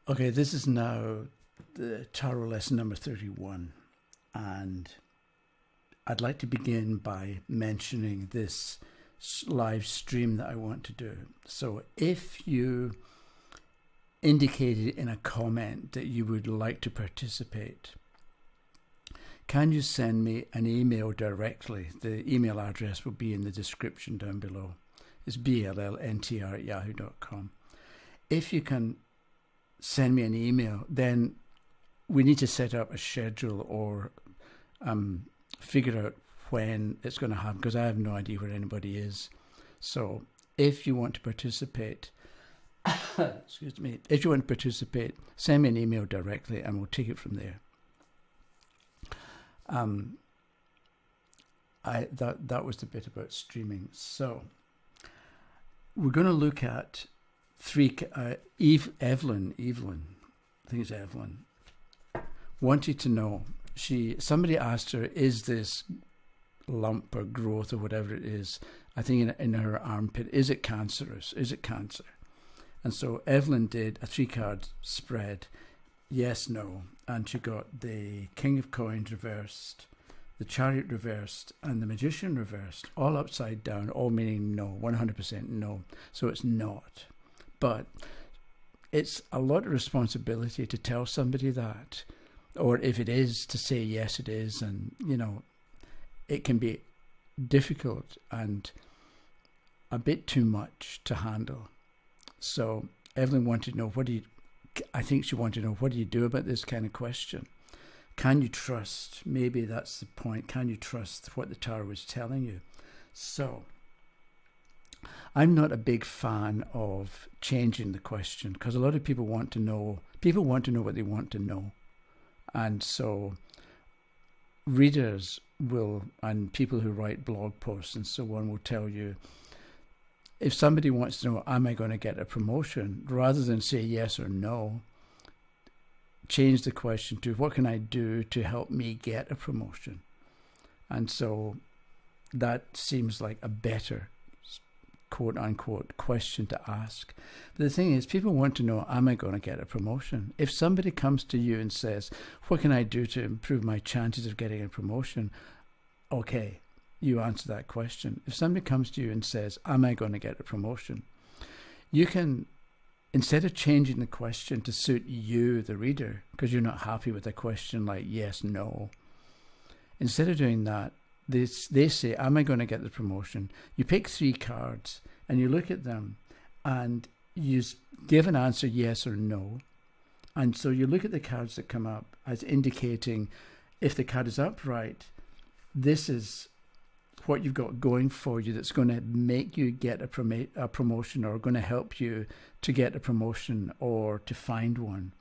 Okay, this is now the tarot lesson number 31, and I'd like to begin by mentioning this live stream that I want to do. So if you indicated in a comment that you would like to participate, can you send me an email directly? The email address will be in the description down below. It's bllntr@yahoo.com. If you can send me an email, then we need to set up a schedule or figure out when it's going to happen, because I have no idea where anybody is. So if you want to participate, excuse me, if you want to participate, send me an email directly and we'll take it from there. That was the bit about streaming. So we're going to look at Evelyn, I think it's Evelyn, wanted to know, somebody asked her, is this lump or growth or whatever it is, I think in her armpit, is it cancerous? Is it cancer? And so Evelyn did a 3-card spread, yes, no, and she got the King of Coins reversed, the Chariot reversed, and the Magician reversed, all upside down, all meaning no, 100% no. So it's not. But it's a lot of responsibility to tell somebody that, or if it is, to say yes it is. And it can be difficult and a bit too much to handle. So Evelyn wanted to know, I think she wanted to know, what do you do about this kind of question? Can you trust? Maybe that's the point. Can you trust what the tarot is telling you? So I'm not a big fan of changing the question, because a lot of people want to know what they want to know. And so readers will, and people who write blog posts and so on, will tell you, if somebody wants to know, am I going to get a promotion, rather than say yes or no, change the question to, what can I do to help me get a promotion? And so that seems like a better quote-unquote question to ask. But the thing is, people want to know, am I going to get a promotion? If somebody comes to you and says, what can I do to improve my chances of getting a promotion? Okay, you answer that question. If somebody comes to you and says, am I going to get a promotion? You can, instead of changing the question to suit you, the reader, because you're not happy with a question like yes, no, instead of doing that, they say, am I going to get the promotion? You pick 3 cards and you look at them and you give an answer yes or no. And so you look at the cards that come up as indicating, if the card is upright, this is what you've got going for you that's going to make you get a promotion, or going to help you to get a promotion or to find one.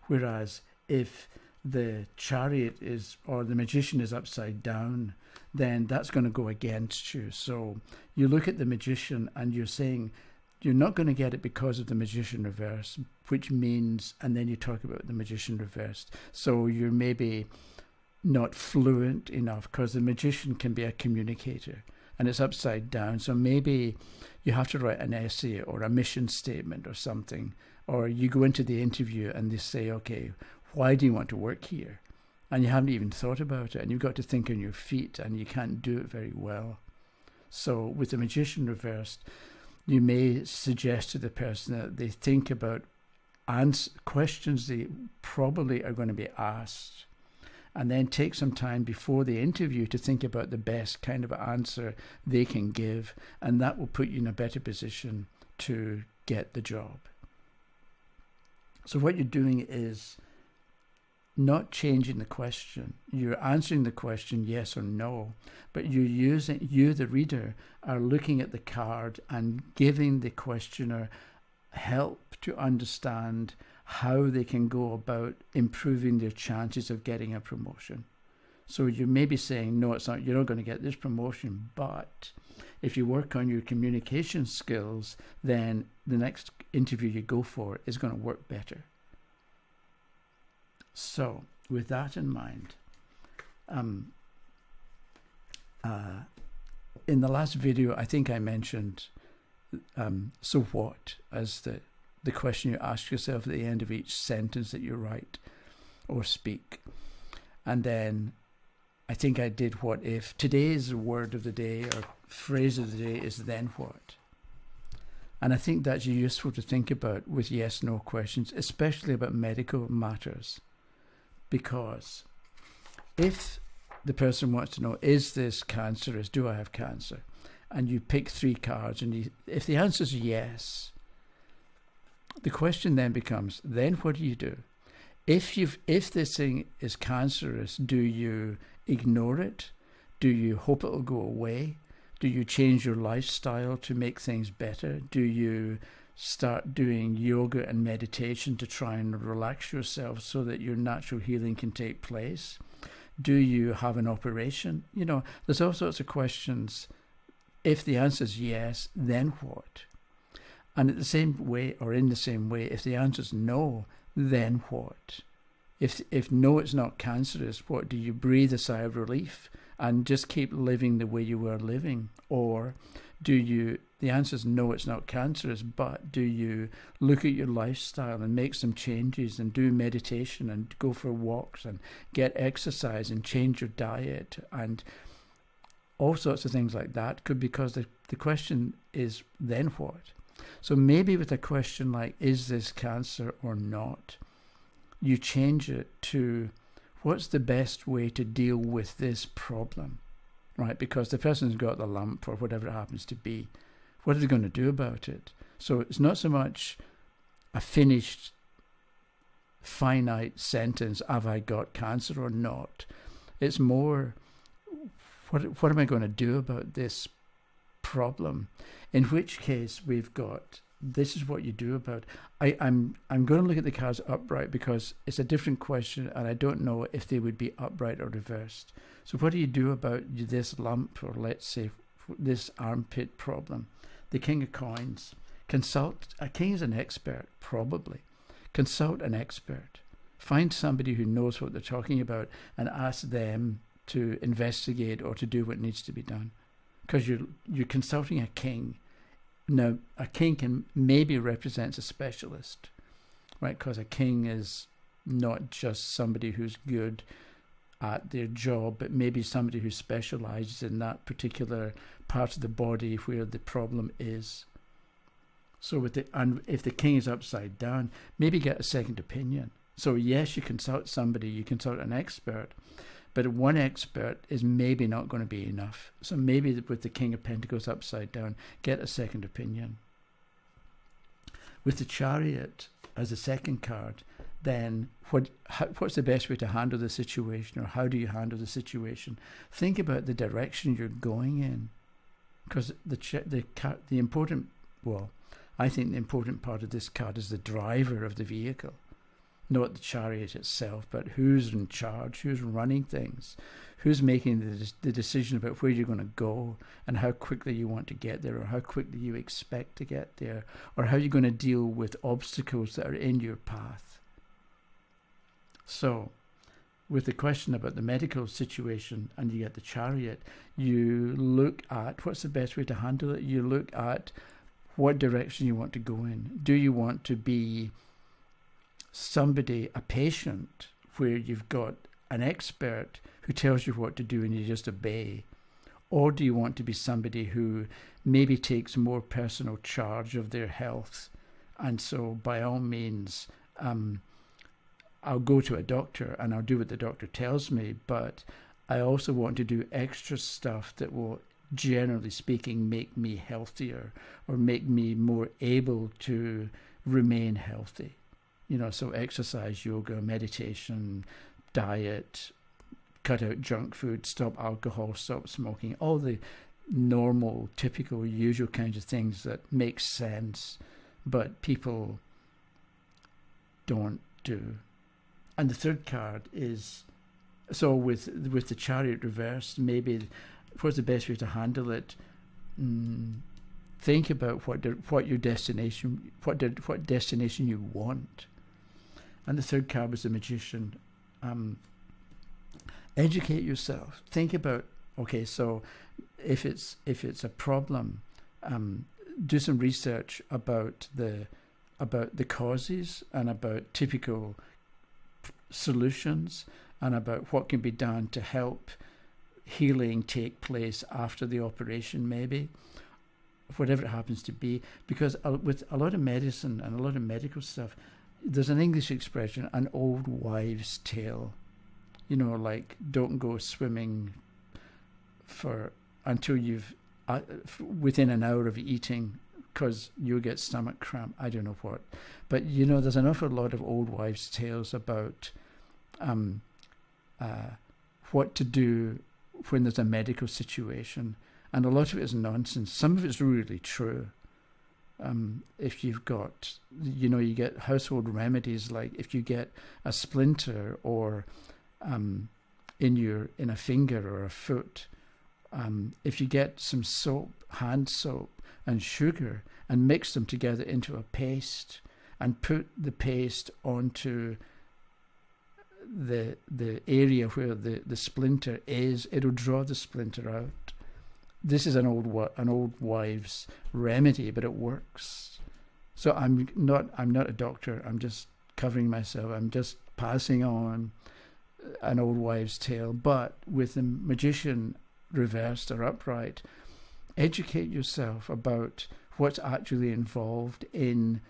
Whereas if the Chariot is, or the Magician is upside down, then that's going to go against you. So you look at the Magician and you're saying you're not going to get it because of the Magician reverse, which means, and then you talk about the Magician reversed. So you're maybe not fluent enough, because the Magician can be a communicator and it's upside down. So maybe you have to write an essay or a mission statement or something, or you go into the interview and they say, okay, why do you want to work here? And you haven't even thought about it, and you've got to think on your feet, and you can't do it very well. So with the Magician reversed, you may suggest to the person that they think about questions they probably are going to be asked, and then take some time before the interview to think about the best kind of answer they can give, and that will put you in a better position to get the job. So what you're doing is not changing the question. You're answering the question yes or no, but you, the reader, are looking at the card and giving the questioner help to understand how they can go about improving their chances of getting a promotion. So you may be saying, no, it's not, you're not going to get this promotion, but if you work on your communication skills, then the next interview you go for is going to work better. So with that in mind, in the last video, I think I mentioned so what as the the question you ask yourself at the end of each sentence that you write or speak. And then I think I did what if. Today's word of the day or phrase of the day is then what? And I think that's useful to think about with yes/no questions, especially about medical matters. Because if the person wants to know, is this cancerous? Do I have cancer? And you pick 3 cards, and if the answer is yes, the question then becomes, then what do you do? If this thing is cancerous, do you ignore it? Do you hope it'll go away? Do you change your lifestyle to make things better? Do you start doing yoga and meditation to try and relax yourself so that your natural healing can take place? Do you have an operation? You know, there's all sorts of questions. If the answer is yes, then what? And in the same way, if the answer is no, then what? If no, it's not cancerous, what? Do you breathe a sigh of relief and just keep living the way you were living? Or the answer is no, it's not cancerous, but do you look at your lifestyle and make some changes and do meditation and go for walks and get exercise and change your diet and all sorts of things like that? Because the question is, then what? So maybe with a question like, is this cancer or not? You change it to, what's the best way to deal with this problem, right? Because the person's got the lump or whatever it happens to be. What are they going to do about it? So it's not so much a finished, finite sentence, have I got cancer or not? It's more, what am I going to do about this problem? In which case we've got, this is what you do about it. I'm going to look at the cards upright because it's a different question and I don't know if they would be upright or reversed. So what do you do about this lump, or let's say this armpit problem? The King of Coins. A king is an expert, probably. Consult an expert. Find somebody who knows what they're talking about and ask them to investigate or to do what needs to be done. Because you're consulting a king. Now, a king maybe represents a specialist, right? Because a king is not just somebody who's good at their job, but maybe somebody who specializes in that particular part of the body where the problem is. So if the king is upside down, maybe get a second opinion. So yes, you consult somebody, you consult an expert, but one expert is maybe not going to be enough. So maybe with the King of Pentacles upside down, get a second opinion. With the Chariot as a second card, then what's the best way to handle the situation, or how do you handle the situation? Think about the direction you're going in, because the important, well, I think the important part of this card is the driver of the vehicle. Not the chariot itself, but who's in charge, who's running things, who's making the decision about where you're going to go and how quickly you want to get there, or how quickly you expect to get there, or how you're going to deal with obstacles that are in your path. So, with the question about the medical situation and you get the Chariot, you look at what's the best way to handle it. You look at what direction you want to go in. Do you want to be a patient, where you've got an expert who tells you what to do and you just obey? Or do you want to be somebody who maybe takes more personal charge of their health? And so by all means, I'll go to a doctor and I'll do what the doctor tells me, but I also want to do extra stuff that will, generally speaking, make me healthier or make me more able to remain healthy. You know, so exercise, yoga, meditation, diet, cut out junk food, stop alcohol, stop smoking, all the normal, typical, usual kinds of things that make sense, but people don't do. And the third card is, so with the Chariot reversed, maybe what's the best way to handle it? Think about what your destination, what destination you want. And the third card was the Magician. Educate yourself. Think about, okay, so if it's a problem, do some research about the about the causes and about typical solutions and about what can be done to help healing take place after the operation, maybe, whatever it happens to be. Because with a lot of medicine and a lot of medical stuff, there's an English expression, an old wives' tale. You know, like, don't go swimming until you've within an hour of eating, because you'll get stomach cramp. I don't know what, but you know, there's an awful lot of old wives' tales about what to do when there's a medical situation, and a lot of it is nonsense. Some of it's really true. If you've got, you know, you get household remedies, like if you get a splinter or in a finger or a foot, if you get some soap, hand soap and sugar, and mix them together into a paste and put the paste onto the area where the splinter is, it'll draw the splinter out. This is an old wives' remedy, but it works. So I'm not a doctor. I'm just covering myself. I'm just passing on an old wives' tale, but with the magician reversed or upright. Educate yourself about what's actually involved in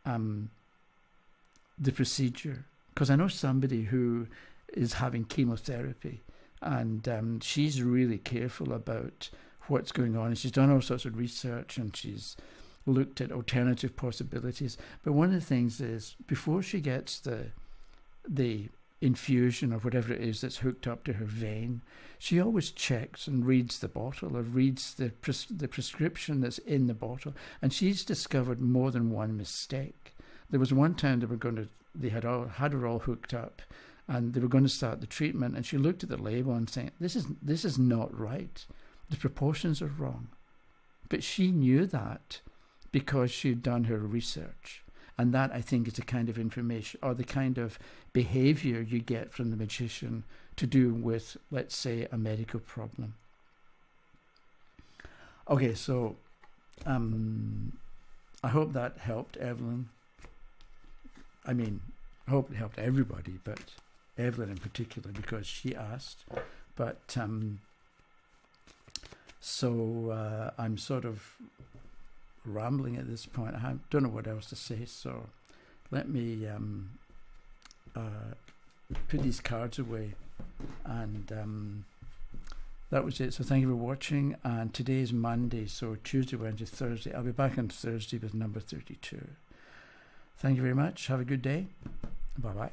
the procedure. Because I know somebody who is having chemotherapy, and she's really careful about what's going on. And she's done all sorts of research, and she's looked at alternative possibilities. But one of the things is, before she gets the infusion or whatever it is that's hooked up to her vein, she always checks and reads the bottle, or reads the prescription that's in the bottle. And she's discovered more than one mistake. There was one time they had her all hooked up, and they were going to start the treatment, and she looked at the label and saying, this is not right. The proportions are wrong. But she knew that because she'd done her research. And that, I think, is the kind of information or the kind of behavior you get from the magician to do with, let's say, a medical problem. Okay, so I hope that helped Evelyn. I mean, I hope it helped everybody, but Evelyn in particular, because she asked. But so I'm sort of rambling at this point. I don't know what else to say, so let me put these cards away. And that was it. So thank you for watching. And today is Monday, so Tuesday, Wednesday, Thursday. I'll be back on Thursday with number 32. Thank you very much. Have a good day. Bye-bye.